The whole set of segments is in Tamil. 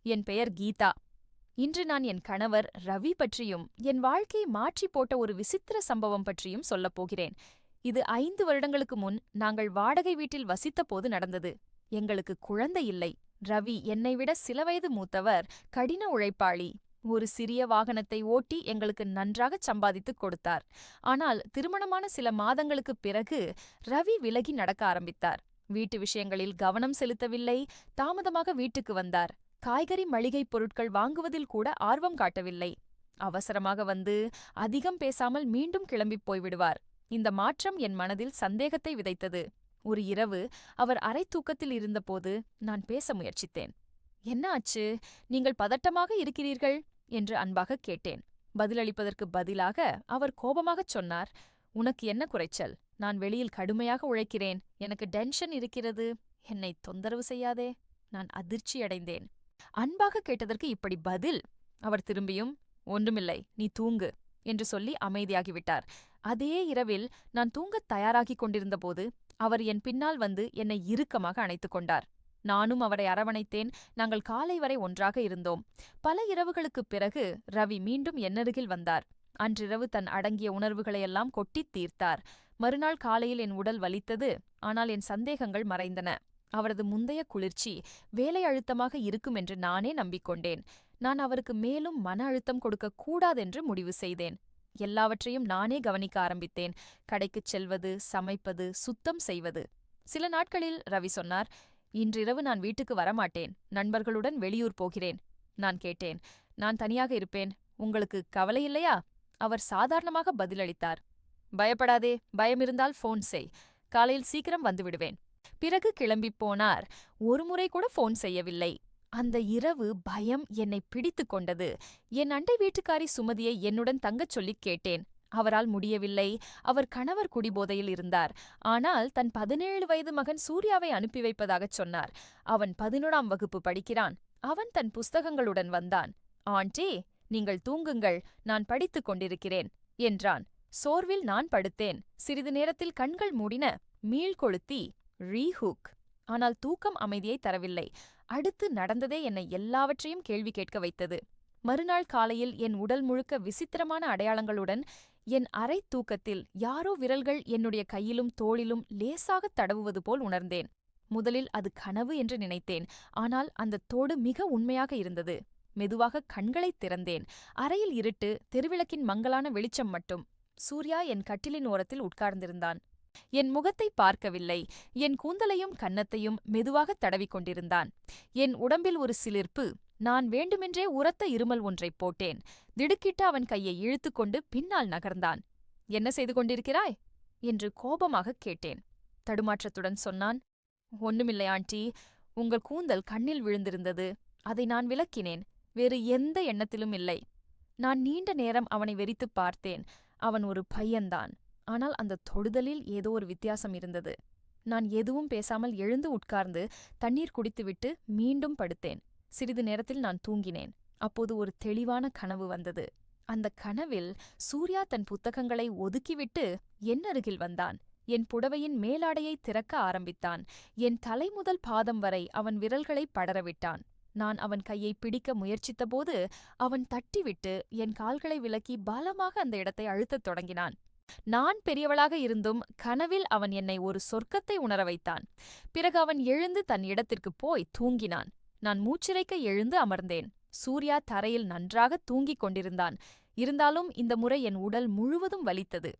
என் பெயர் கீதா. இன்று நான் என் கணவர் ரவி பற்றியும் என் வாழ்க்கையை மாற்றி போட்ட ஒரு விசித்திர சம்பவம் பற்றியும் சொல்லப் போகிறேன். இது 5 வருடங்களுக்கு முன் நாங்கள் வாடகை வீட்டில் வசித்தபோது நடந்தது. எங்களுக்கு குழந்தை இல்லை. ரவி என்னை விட சில வயது மூத்தவர், கடின உழைப்பாளி. ஒரு சிறிய வாகனத்தை ஓட்டி எங்களுக்கு நன்றாகச் சம்பாதித்துக் கொடுத்தார். ஆனால் திருமணமான சில மாதங்களுக்குப் பிறகு ரவி விலகி நடக்க ஆரம்பித்தார். வீட்டு விஷயங்களில் கவனம் செலுத்தவில்லை. தாமதமாக வீட்டுக்கு வந்தார். காய்கறி மளிகைப் பொருட்கள் வாங்குவதில் கூட ஆர்வம் காட்டவில்லை. அவசரமாக வந்து அதிகம் பேசாமல் மீண்டும் கிளம்பிப் போய்விடுவார். இந்த மாற்றம் என் மனதில் சந்தேகத்தை விதைத்தது. ஒரு இரவு அவர் அரை தூக்கத்தில் இருந்தபோது நான் பேச முயற்சித்தேன். "என்ன ஆச்சு? நீங்கள் பதட்டமாக இருக்கிறீர்கள்" என்று அன்பாகக் கேட்டேன். பதிலளிப்பதற்கு பதிலாக அவர் கோபமாகச் சொன்னார், "உனக்கு என்ன குறைச்சல்? நான் வெளியில் கடுமையாக உழைக்கிறேன். எனக்கு டென்ஷன் இருக்கிறது. என்னை தொந்தரவு செய்யாதே." நான் அதிர்ச்சியடைந்தேன். அன்பாக கேட்டதற்கு இப்படி பதில்! அவர் திரும்பியும், "ஒன்றுமில்லை, நீ தூங்கு" என்று சொல்லி அமைதியாகிவிட்டார். அதே இரவில் நான் தூங்கத் தயாராகிக் கொண்டிருந்தபோது அவர் என் பின்னால் வந்து என்னை இறுக்கமாக அணைத்துக் கொண்டார். நானும் அவரை அரவணைத்தேன். நாங்கள் காலை வரை ஒன்றாக இருந்தோம். பல இரவுகளுக்குப் பிறகு ரவி மீண்டும் என்னருகில் வந்தார். அன்றிரவு தன் அடங்கிய உணர்வுகளையெல்லாம் கொட்டித் தீர்த்தார். மறுநாள் காலையில் என் உடல் வலித்தது. ஆனால் என் சந்தேகங்கள் மறைந்தன. அவரது முந்தைய குளிர்ச்சி வேலை அழுத்தமாக இருக்கும் என்று நானே நம்பிக்கொண்டேன். நான் அவருக்கு மேலும் மன அழுத்தம் கொடுக்கக் கூடாதென்று முடிவு செய்தேன். எல்லாவற்றையும் நானே கவனிக்க ஆரம்பித்தேன். கடைக்குச் செல்வது, சமைப்பது, சுத்தம் செய்வது. சில நாட்களில் ரவி சொன்னார், "இன்றிரவு நான் வீட்டுக்கு வரமாட்டேன். நண்பர்களுடன் வெளியூர் போகிறேன்." நான் கேட்டேன், "நான் தனியாக இருப்பேன். உங்களுக்கு கவலையில்லையா?" அவர் சாதாரணமாக பதிலளித்தார், "பயப்படாதே. பயமிருந்தால் ஃபோன் செய். காலையில் சீக்கிரம் வந்துவிடுவேன்." பிறகு கிளம்பிப் போனார். ஒருமுறை கூட ஃபோன் செய்யவில்லை. அந்த இரவு பயம் என்னை பிடித்து கொண்டது. என் அண்டை வீட்டுக்காரி சுமதியை என்னுடன் தங்கச் சொல்லிக் கேட்டேன். அவரால் முடியவில்லை. அவர் கணவர் குடிபோதையில் இருந்தார். ஆனால் தன் 17 வயது மகன் சூர்யாவை அனுப்பி வைப்பதாகச் சொன்னார். அவன் 11ஆம் வகுப்பு படிக்கிறான். அவன் தன் புஸ்தகங்களுடன் வந்தான். "ஆண்டி, நீங்கள் தூங்குங்கள், நான் படித்துக் கொண்டிருக்கிறேன்" என்றான். சோர்வில் நான் படுத்தேன். சிறிது நேரத்தில் கண்கள் மூடின. மீள்கொளுத்தி ரீஹூக். ஆனால் தூக்கம் அமைதியை தரவில்லை. அடுத்து நடந்ததே என்னை எல்லாவற்றையும் கேள்வி கேட்க வைத்தது. மறுநாள் காலையில் என் உடல் முழுக்க விசித்திரமான அடையாளங்களுடன் என் அரை தூக்கத்தில் யாரோ விரல்கள் என்னுடைய கையிலும் தோளிலும் லேசாகத் தடவுவது போல் உணர்ந்தேன். முதலில் அது கனவு என்று நினைத்தேன். ஆனால் அந்த தோடு மிக உண்மையாக இருந்தது. மெதுவாக கண்களைத் திறந்தேன். அறையில் இருட்டு, தெருவிளக்கின் மங்கலான வெளிச்சம் மட்டும். சூர்யா என் கட்டிலின் ஓரத்தில் உட்கார்ந்திருந்தான். என் முகத்தை பார்க்கவில்லை. என் கூந்தலையும் கன்னத்தையும் மெதுவாகத் தடவிக் கொண்டிருந்தான். என் உடம்பில் ஒரு சிலிர்ப்பு. நான் வேண்டுமென்றே உரத்த இருமல் ஒன்றைப் போட்டேன். திடுக்கிட்டு அவன் கையை இழுத்துக்கொண்டு பின்னால் நகர்ந்தான். "என்ன செய்து கொண்டிருக்கிறாய்?" என்று கோபமாகக் கேட்டேன். தடுமாற்றத்துடன் சொன்னான், "ஒன்றுமில்லை ஆண்டி. உங்கள் கூந்தல் கண்ணில் விழுந்திருந்தது. அதை நான் விலக்கினேன். வேறு எந்த எண்ணத்திலும் இல்லை." நான் நீண்ட நேரம் அவனை வெறித்துப் பார்த்தேன். அவன் ஒரு பையன்தான். ஆனால் அந்த தொடுதலில் ஏதோ ஒரு வித்தியாசம் இருந்தது. நான் எதுவும் பேசாமல் எழுந்து உட்கார்ந்து தண்ணீர் குடித்துவிட்டு மீண்டும் படுத்தேன். சிறிது நேரத்தில் நான் தூங்கினேன். அப்போது ஒரு தெளிவான கனவு வந்தது. அந்த கனவில் சூர்யா தன் புத்தகங்களை ஒதுக்கிவிட்டு என் அருகில் வந்தான். என் புடவையின் மேலாடையை திறக்க ஆரம்பித்தான். என் தலை முதல் பாதம் வரை அவன் விரல்களை படரவிட்டான். நான் அவன் கையை பிடிக்க முயற்சித்தபோது அவன் தட்டிவிட்டு என் கால்களை விலக்கி பலமாக அந்த இடத்தை அழுத்தத் தொடங்கினான். நான் பெரியவளாக இருந்தும் கனவில் அவன் என்னை ஒரு சொர்க்கத்தை உணர வைத்தான். பிறகு அவன் எழுந்து தன் இடத்திற்குப் போய் தூங்கினான். நான் மூச்சிறைக்க எழுந்து அமர்ந்தேன். சூர்யா தரையில் நன்றாக தூங்கிக் கொண்டிருந்தான். இருந்தாலும் இந்த முறை என் உடல் முழுவதும் வலித்தது.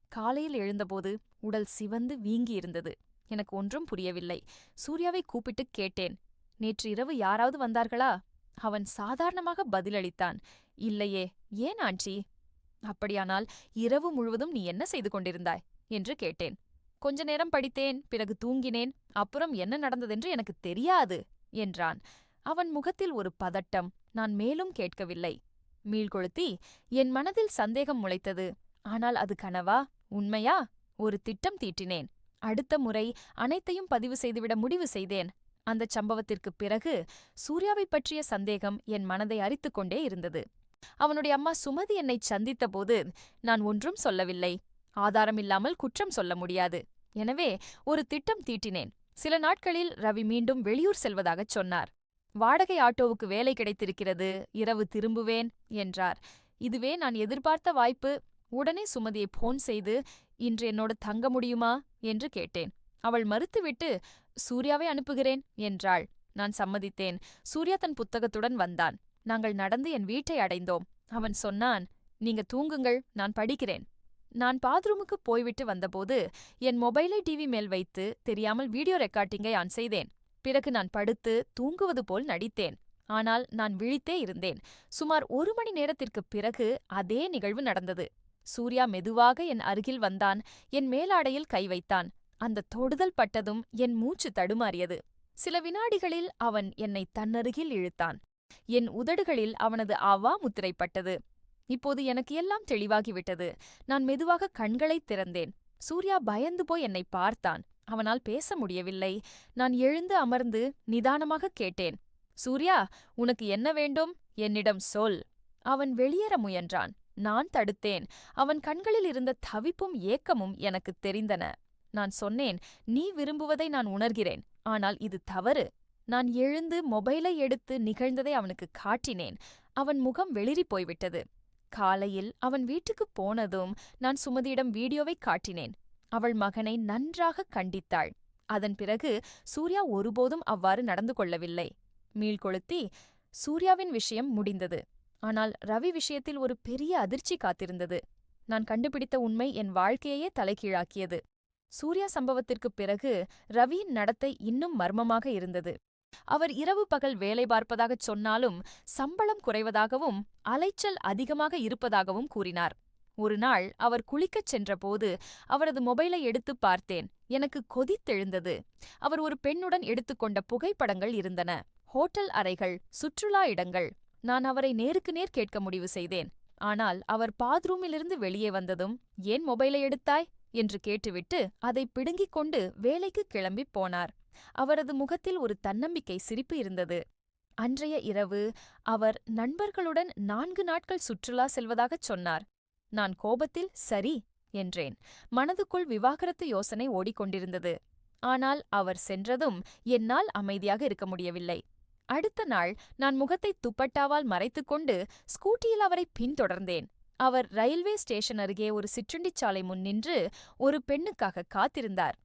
காலையில் எழுந்தபோது உடல் சிவந்து வீங்கியிருந்தது. எனக்கு ஒன்றும் புரியவில்லை. சூர்யாவை கூப்பிட்டுக் கேட்டேன், "நேற்று இரவு யாராவது வந்தார்களா?" அவன் சாதாரணமாக பதிலளித்தான், "இல்லையே. ஏன் ஆண்டி?" "அப்படியானால் இரவு முழுவதும் நீ என்ன செய்து கொண்டிருந்தாய்?" என்று கேட்டேன். "கொஞ்ச நேரம் படித்தேன். பிறகு தூங்கினேன். அப்புறம் என்ன நடந்ததென்று எனக்கு தெரியாது" என்றான். அவன் முகத்தில் ஒரு பதட்டம். நான் மேலும் கேட்கவில்லை. மீள்கொளுத்தி என் மனதில் சந்தேகம் முளைத்தது. ஆனால் அது கனவா, உண்மையா? ஒரு திட்டம் தீட்டினேன். அடுத்த முறை அனைத்தையும் பதிவு செய்துவிட முடிவு செய்தேன். அந்தச் சம்பவத்திற்குப் பிறகு சூர்யாவைப் பற்றிய சந்தேகம் என் மனதை அரித்துக் கொண்டே இருந்தது. அவனுடைய அம்மா சுமதி என்னைச் சந்தித்தபோது நான் ஒன்றும் சொல்லவில்லை. ஆதாரமில்லாமல் குற்றம் சொல்ல முடியாது. எனவே ஒரு திட்டம் தீட்டினேன். சில நாட்களில் ரவி மீண்டும் வெளியூர் செல்வதாகச் சொன்னார். வாடகை ஆட்டோவுக்கு வேலை கிடைத்திருக்கிறது, இரவு திரும்புவேன் என்றார். இதுவே நான் எதிர்பார்த்த வாய்ப்பு. உடனே சுமதியை போன் செய்து, இன்று என்னோடு தங்க முடியுமா என்று கேட்டேன். அவள் மறுத்துவிட்டு, சூர்யாவை அனுப்புகிறேன் என்றாள். நான் சம்மதித்தேன். சூர்யா தன் புத்தகத்துடன் வந்தான். நாங்கள் நடந்து என் வீட்டை அடைந்தோம். அவன் சொன்னான், நீங்க தூங்குங்கள், நான் படிக்கிறேன். நான் பாத்ரூமுக்கு போய்விட்டு வந்தபோது என் மொபைலை டிவி மேல் வைத்து தெரியாமல் வீடியோ ரெக்கார்டிங்கை ஆன் செய்தேன். பிறகு நான் படுத்து தூங்குவது போல் நடித்தேன். ஆனால் நான் விழித்தே இருந்தேன். சுமார் 1 மணி நேரத்திற்குப் பிறகு அதே நிகழ்வு நடந்தது. சூர்யா மெதுவாக என் அருகில் வந்தான். என் மேலாடையில் கை வைத்தான். அந்த தொடுதல் பட்டதும் என் மூச்சு தடுமாறியது. சில வினாடிகளில் அவன் என்னை தன்னருகில் இழுத்தான். என் உதடுகளில் அவனது அவா முத்திரைப்பட்டது. இப்போது எனக்கு எல்லாம் தெளிவாகிவிட்டது. நான் மெதுவாக கண்களைத் திறந்தேன். சூர்யா பயந்து போய் என்னை பார்த்தான். அவனால் பேச முடியவில்லை. நான் எழுந்து அமர்ந்து நிதானமாகக் கேட்டேன், சூர்யா, உனக்கு என்ன வேண்டும்? என்னிடம் சொல். அவன் வெளியேற முயன்றான். நான் தடுத்தேன். அவன் கண்களில் இருந்த தவிப்பும் ஏக்கமும் எனக்குத் தெரிந்தன. நான் சொன்னேன், நீ விரும்புவதை நான் உணர்கிறேன். ஆனால் இது தவறு. நான் எழுந்து மொபைலை எடுத்து நிகழ்ந்ததை அவனுக்கு காட்டினேன். அவன் முகம் வெளிறிப் போய்விட்டது. காலையில் அவன் வீட்டுக்குப் போனதும் நான் சுமதியிடம் வீடியோவைக் காட்டினேன். அவள் மகனை நன்றாக கண்டித்தாள். அதன் பிறகு சூர்யா ஒருபோதும் அவ்வாறு நடந்து கொள்ளவில்லை. மீள்கொளுத்தி சூர்யாவின் விஷயம் முடிந்தது. ஆனால் ரவி விஷயத்தில் ஒரு பெரிய அதிர்ச்சி காத்திருந்தது. நான் கண்டுபிடித்த உண்மை என் வாழ்க்கையையே தலைகீழாக்கியது. சூர்யா சம்பவத்திற்குப் பிறகு ரவியின் நடத்தை இன்னும் மர்மமாக இருந்தது. அவர் இரவு பகல் வேலை பார்ப்பதாகச் சொன்னாலும் சம்பளம் குறைவதாகவும் அலைச்சல் அதிகமாக இருப்பதாகவும் கூறினார். ஒரு நாள் அவர் குளிக்கச் சென்றபோது அவரது மொபைலை எடுத்துப் பார்த்தேன். எனக்கு கொதித்தெழுந்தது. அவர் ஒரு பெண்ணுடன் எடுத்துக்கொண்ட புகைப்படங்கள் இருந்தன. ஹோட்டல் அறைகள், சுற்றுலா இடங்கள். நான் அவரை நேருக்கு நேர் கேட்க முடிவு செய்தேன். ஆனால் அவர் பாத்ரூமிலிருந்து வெளியே வந்ததும், ஏன் மொபைலை எடுத்தாய் என்று கேட்டுவிட்டு அதை பிடுங்கிக் கொண்டு வேலைக்கு கிளம்பிப் போனார். அவரது முகத்தில் ஒரு தன்னம்பிக்கை சிரிப்பு இருந்தது. அன்றைய இரவு அவர் நண்பர்களுடன் 4 நாட்கள் சுற்றுலா செல்வதாகச் சொன்னார். நான் கோபத்தில் சரி என்றேன். மனதுக்குள் விவாகரத்து யோசனை ஓடிக்கொண்டிருந்தது. ஆனால் அவர் சென்றதும் என்னால் அமைதியாக இருக்க முடியவில்லை. அடுத்த நாள் நான் முகத்தை துப்பட்டாவால் மறைத்துக்கொண்டு ஸ்கூட்டியில் அவரை பின்தொடர்ந்தேன். அவர் ரயில்வே ஸ்டேஷன் அருகே ஒரு சிற்றுண்டிச்சாலை முன் நின்று ஒரு பெண்ணுக்காக காத்திருந்தார்.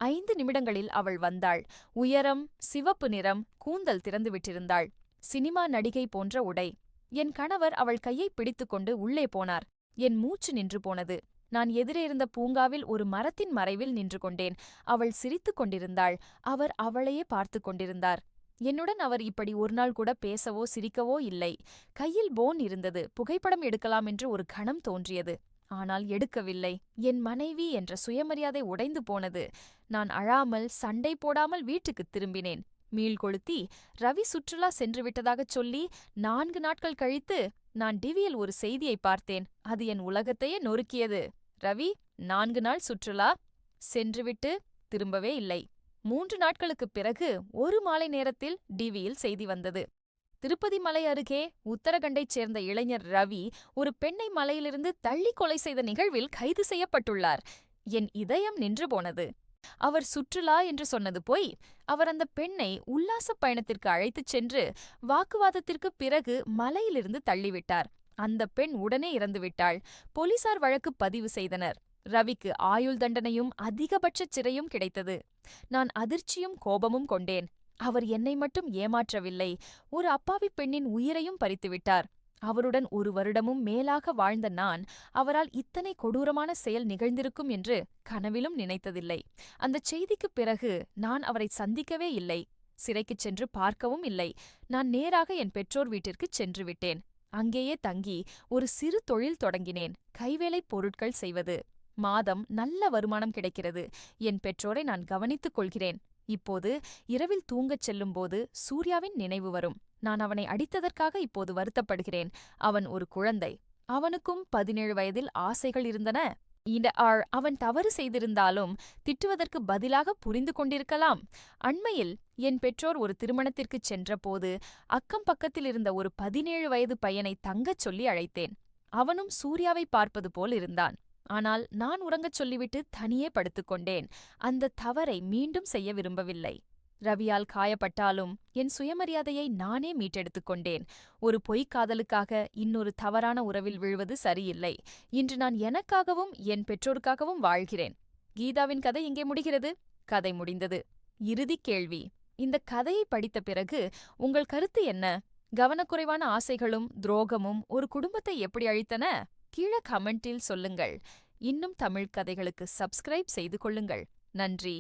5 நிமிடங்களில் அவள் வந்தாள். உயரம், சிவப்பு நிறம், கூந்தல் திறந்துவிட்டிருந்தாள். சினிமா நடிகை போன்ற உடை. என் கணவர் அவள் கையை பிடித்துக்கொண்டு உள்ளே போனார். என் மூச்சு நின்று போனது. நான் எதிரே இருந்த பூங்காவில் ஒரு மரத்தின் மறைவில் நின்று கொண்டேன். அவள் சிரித்துக் கொண்டிருந்தாள். அவர் அவளையே பார்த்து கொண்டிருந்தார். என்னுடன் அவர் இப்படி ஒரு நாள் கூட பேசவோ சிரிக்கவோ இல்லை. கையில் போன் இருந்தது. புகைப்படம் எடுக்கலாம் என்று ஒரு கணம் தோன்றியது. ஆனால் எடுக்கவில்லை. என் மனைவி என்ற சுயமரியாதை உடைந்து போனது. நான் அழாமல் சண்டை போடாமல் வீட்டுக்குத் திரும்பினேன். மீள்கொளுத்தி ரவி சுற்றுலா சென்று விட்டதாகச் சொல்லி 4 நாட்கள் கழித்து நான் டிவியில் ஒரு செய்தியை பார்த்தேன். அது என் உலகத்தையே நொறுக்கியது. ரவி 4 நாள் சுற்றுலா சென்றுவிட்டு திரும்பவே இல்லை. 3 நாட்களுக்குப் பிறகு ஒரு மாலை நேரத்தில் டிவியில் செய்தி வந்தது. திருப்பதி மலை அருகே உத்தரகண்டைச் சேர்ந்த இளைஞர் ரவி ஒரு பெண்ணை மலையிலிருந்து தள்ளி கொலை செய்த நிகழ்வில் கைது செய்யப்பட்டுள்ளார். என் இதயம் நின்று போனது. அவர் சுற்றுலா என்று சொன்னது போய். அவர் அந்த பெண்ணை உல்லாசப் பயணத்திற்கு அழைத்துச் சென்று வாக்குவாதத்திற்குப் பிறகு மலையிலிருந்து தள்ளிவிட்டார். அந்த பெண் உடனே இறந்துவிட்டாள். போலீசார் வழக்கு பதிவு செய்தனர். ரவிக்கு ஆயுள் தண்டனையும் அதிகபட்ச சிறையும் கிடைத்தது. நான் அதிர்ச்சியும் கோபமும் கொண்டேன். அவர் என்னை மட்டும் ஏமாற்றவில்லை, ஒரு அப்பாவி பெண்ணின் உயிரையும் பறித்துவிட்டார். அவருடன் 1 வருடமும் மேலாக வாழ்ந்த நான் அவரால் இத்தனை கொடூரமான செயல் நிகழ்ந்திருக்கும் என்று கனவிலும் நினைத்ததில்லை. அந்தச் செய்திக்குப் பிறகு நான் அவரை சந்திக்கவே இல்லை. சிறைக்குச் சென்று பார்க்கவும் இல்லை. நான் நேராக என் பெற்றோர் வீட்டிற்குச் சென்று விட்டேன். அங்கேயே தங்கி ஒரு சிறு தொழில் தொடங்கினேன். கைவேலைப் பொருட்கள் செய்வது. மாதம் நல்ல வருமானம் கிடைக்கிறது. என் பெற்றோரை நான் கவனித்துக் கொள்கிறேன். இப்போது இரவில் தூங்கச் செல்லும்போது சூர்யாவின் நினைவு வரும். நான் அவனை அடித்ததற்காக இப்போது வருத்தப்படுகிறேன். அவன் ஒரு குழந்தை. அவனுக்கும் 17 வயதில் ஆசைகள் இருந்தன. அவன் தவறு செய்திருந்தாலும் திட்டுவதற்கு பதிலாக புரிந்து கொண்டிருக்கலாம். அண்மையில் என் பெற்றோர் ஒரு திருமணத்திற்குச் சென்றபோது அக்கம் பக்கத்தில் இருந்த ஒரு 17 வயது பையனை தங்கச் சொல்லி அழைத்தேன். அவனும் சூர்யாவை பார்ப்பது போல் இருந்தான். ஆனால் நான் உறங்கச் சொல்லிவிட்டு தனியே படுத்துக்கொண்டேன். அந்த தவறை மீண்டும் செய்ய விரும்பவில்லை. ரவியால் காயப்பட்டாலும் என் சுயமரியாதையை நானே மீட்டெடுத்துக் கொண்டேன். ஒரு பொய்க் காதலுக்காக இன்னொரு தவறான உறவில் விழுவது சரியில்லை. இன்று நான் எனக்காகவும் என் பெற்றோருக்காகவும் வாழ்கிறேன். கீதாவின் கதை இங்கே முடிகிறது. கதை முடிந்தது. இறுதிக் கேள்வி: இந்த கதையை படித்த பிறகு உங்கள் கருத்து என்ன? கவனக்குறைவான ஆசைகளும் துரோகமும் ஒரு குடும்பத்தை எப்படி அழித்தன? கீழே கமெண்டில் சொல்லுங்கள். இன்னும் தமிழ் கதைகளுக்கு சப்ஸ்கிரைப் செய்து கொள்ளுங்கள். நன்றி.